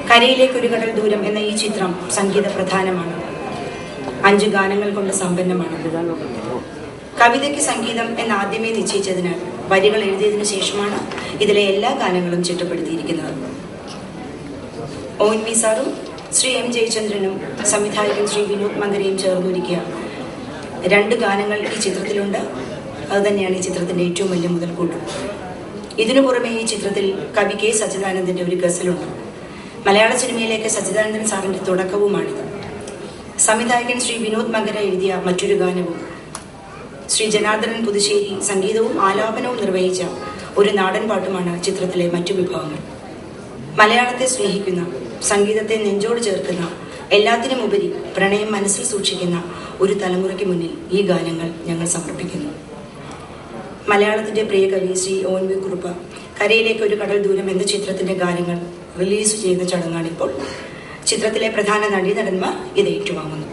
കരയിലേക്ക് ഒരു കടൽ ദൂരം എന്ന ഈ ചിത്രം സംഗീത പ്രധാനമാണ്. 5 ഗാനങ്ങൾ കൊണ്ട് സമ്പന്നമാണ്. കവിതയ്ക്ക് സംഗീതം എന്ന് ആദ്യമേ നിശ്ചയിച്ചതിനാൽ വരികൾ എഴുതിയതിനു ശേഷമാണ് ഇതിലെ എല്ലാ ഗാനങ്ങളും ചിട്ടപ്പെടുത്തിയിരിക്കുന്നത്. ONV സാറും ശ്രീ M ജയചന്ദ്രനും സംവിധായകൻ ശ്രീ വിനോദ് മങ്കരയും ചേർന്നൊരുക്കിയ 2 ഗാനങ്ങൾ ഈ ചിത്രത്തിലുണ്ട്. അതുതന്നെയാണ് ഈ ചിത്രത്തിൻ്റെ ഏറ്റവും വലിയ മുതൽക്കൂട്ട്. ഇതിനു പുറമെ ഈ ചിത്രത്തിൽ കവി K സച്ചിദാനന്ദൻ്റെ ഒരു ഗസലുണ്ട്. മലയാള സിനിമയിലേക്ക് സച്ചിദാനന്ദൻ സാറിൻ്റെ തുടക്കവുമാണിത്. സംവിധായകൻ ശ്രീ വിനോദ് മങ്കര എഴുതിയ മറ്റൊരു ഗാനവും ശ്രീ ജനാർദ്ദനൻ പുതുശ്ശേരി സംഗീതവും ആലാപനവും നിർവഹിച്ച ഒരു നാടൻ പാട്ടുമാണ് ചിത്രത്തിലെ മറ്റു വിഭവങ്ങൾ. മലയാളത്തെ സ്നേഹിക്കുന്ന, സംഗീതത്തെ നെഞ്ചോട് ചേർക്കുന്ന, എല്ലാത്തിനുമുപരി പ്രണയം മനസ്സിൽ സൂക്ഷിക്കുന്ന ഒരു തലമുറയ്ക്ക് മുന്നിൽ ഈ ഗാനങ്ങൾ ഞങ്ങൾ സമർപ്പിക്കുന്നു. മലയാളത്തിൻ്റെ പ്രിയ കവി ശ്രീ ONV കുറുപ്പ് കരയിലേക്ക് ഒരു കടൽ ദൂരം എന്ന ചിത്രത്തിൻ്റെ ഗാനങ്ങൾ റിലീസ് ചെയ്യുന്ന ചടങ്ങാണിപ്പോൾ. ചിത്രത്തിലെ പ്രധാന നടീനടന്മാർ ഇത് ഏറ്റുവാങ്ങുന്നു.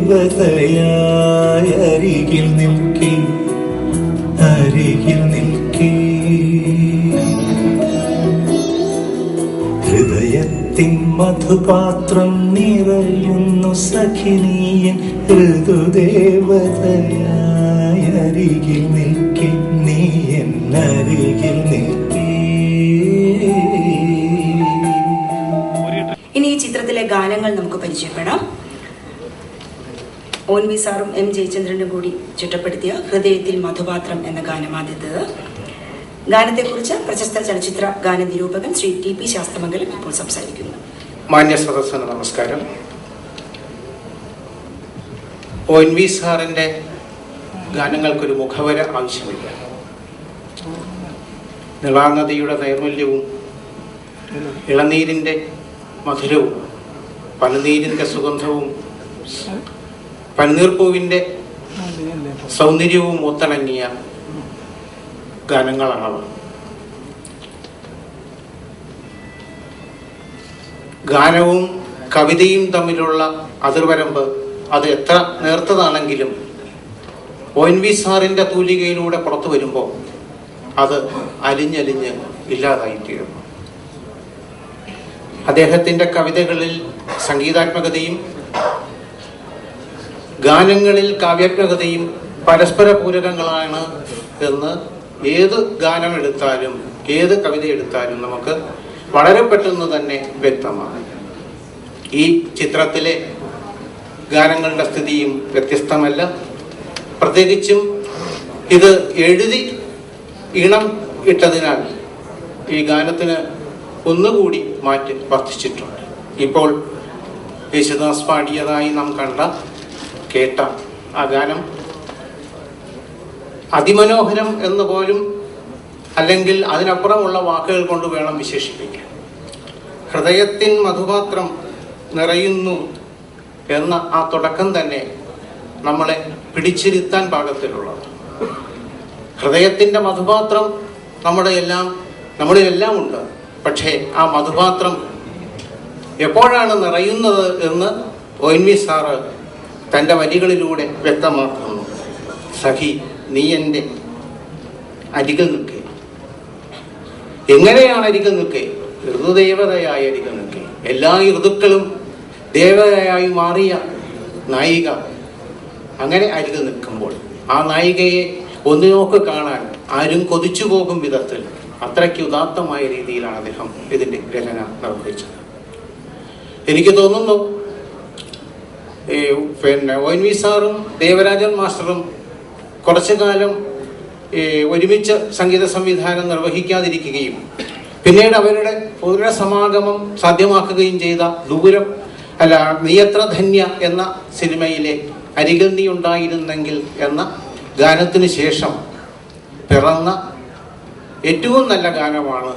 ഋതുദേവതയായ അരികിൽ നിൽക്കേ, അരികിൽ നിൽക്കേ, ഹൃദയത്തിൻ മധുപാത്രം നിറയുന്നു സഖിനീയൻ. ഋതുദേവതയായ അരികിൽ നിൽക്കേ, നീ എന്നരികിൽ നിൽക്കേ. ഇനി ഈ ചിത്രത്തിലെ ഗാനങ്ങൾ നമുക്ക് പരിചയപ്പെടാം. ONV സാറും M ജയചന്ദ്രനും കൂടി ചിട്ടപ്പെടുത്തിയ ഹൃദയത്തിൽ മധുപാത്രം എന്ന ഗാനം ആദ്യത്തേത്. ഗാനത്തെക്കുറിച്ച് പ്രശസ്ത ചലച്ചിത്ര ഗാന നിരൂപകൻ ശ്രീ TP ശാസ്ത്രമംഗലം ഇപ്പോൾ സംസാരിക്കുന്നു. മാന്യ സദസ്സിന് നമസ്കാരം. ONV സാറിൻ്റെ ഗാനങ്ങൾക്കൊരു മുഖവര ആവശ്യമില്ല. നിളാനദിയുടെ നൈർമല്യവും ഇളനീരിൻ്റെ മധുരവും പനിനീരിൻ്റെ സുഗന്ധവും പനിനീർപ്പൂവിൻ്റെ സൗന്ദര്യവും ഒത്തിണങ്ങിയ ഗാനങ്ങളാണവ. ഗാനവും കവിതയും തമ്മിലുള്ള അതിർവരമ്പ് അത് എത്ര നേർത്തതാണെങ്കിലും ONV സാറിൻ്റെ തൂലികയിലൂടെ പുറത്തു വരുമ്പോൾ അത് അലിഞ്ഞലിഞ്ഞ് ഇല്ലാതായിത്തീരുന്നു. അദ്ദേഹത്തിൻ്റെ കവിതകളിൽ സംഗീതാത്മകതയും ഗാനങ്ങളിൽ കാവ്യാത്മകതയും പരസ്പര പൂരകങ്ങളാണ് എന്ന് ഏത് ഗാനം എടുത്താലും ഏത് കവിത എടുത്താലും നമുക്ക് വളരെ പെട്ടെന്ന് തന്നെ വ്യക്തമാണ്. ഈ ചിത്രത്തിലെ ഗാനങ്ങളുടെ സ്ഥിതിയും വ്യത്യസ്തമല്ല. പ്രത്യേകിച്ചും ഇത് എഴുതി ഈണം ഇട്ടതിനാൽ ഈ ഗാനത്തിന് ഒന്നുകൂടി മാറ്റി വർദ്ധിച്ചിട്ടുണ്ട്. ഇപ്പോൾ യേശുദാസ് പാടിയതായി നാം കേട്ട ആ ഗാനം അതിമനോഹരം എന്ന് പോലും അല്ലെങ്കിൽ അതിനപ്പുറമുള്ള വാക്കുകൾ കൊണ്ട് വേണം വിശേഷിപ്പിക്കാൻ. ഹൃദയത്തിൻ മധുപാത്രം നിറയുന്നു എന്ന ആ തുടക്കം തന്നെ നമ്മളെ പിടിച്ചിരുത്താൻ പാകത്തിലുള്ളത്. ഹൃദയത്തിൻ്റെ മധുപാത്രം നമ്മളിലെല്ലാം ഉണ്ട്. പക്ഷേ ആ മധുപാത്രം എപ്പോഴാണ് നിറയുന്നത് എന്ന് ONV സാറ് തൻ്റെ വരികളിലൂടെ വ്യക്തമാക്കുന്നു. സഖി നീ എൻ്റെ അരികിൽ നിൽക്കേ. എങ്ങനെയാണ് അരികിൽ നിൽക്കേ? ഋതുദേവതയായി അരികിൽ നിൽക്കേ. എല്ലാ ഋതുക്കളും ദേവതയായി മാറിയ നായിക അങ്ങനെ അരികിൽ നിൽക്കുമ്പോൾ ആ നായികയെ ഒന്നിനോക്ക് കാണാൻ ആരും കൊതിച്ചു പോകും വിധത്തിൽ അത്രയ്ക്ക് ഉദാത്തമായ രീതിയിലാണ് അദ്ദേഹം ഇതിൻ്റെ രചന നിർവഹിച്ചത്. എനിക്ക് തോന്നുന്നു ONV സാറും ദേവരാജൻ മാസ്റ്ററും കുറച്ചു കാലം ഒരുമിച്ച് സംഗീത സംവിധാനം നിർവഹിക്കാതിരിക്കുകയും പിന്നീട് അവരുടെ പുനഃസമാഗമം സാധ്യമാക്കുകയും ചെയ്ത നീയത്ര ധന്യ എന്ന സിനിമയിലെ അരികിൽ നീ ഉണ്ടായിരുന്നെങ്കിൽ എന്ന ഗാനത്തിന് ശേഷം പിറന്ന ഏറ്റവും നല്ല ഗാനമാണ്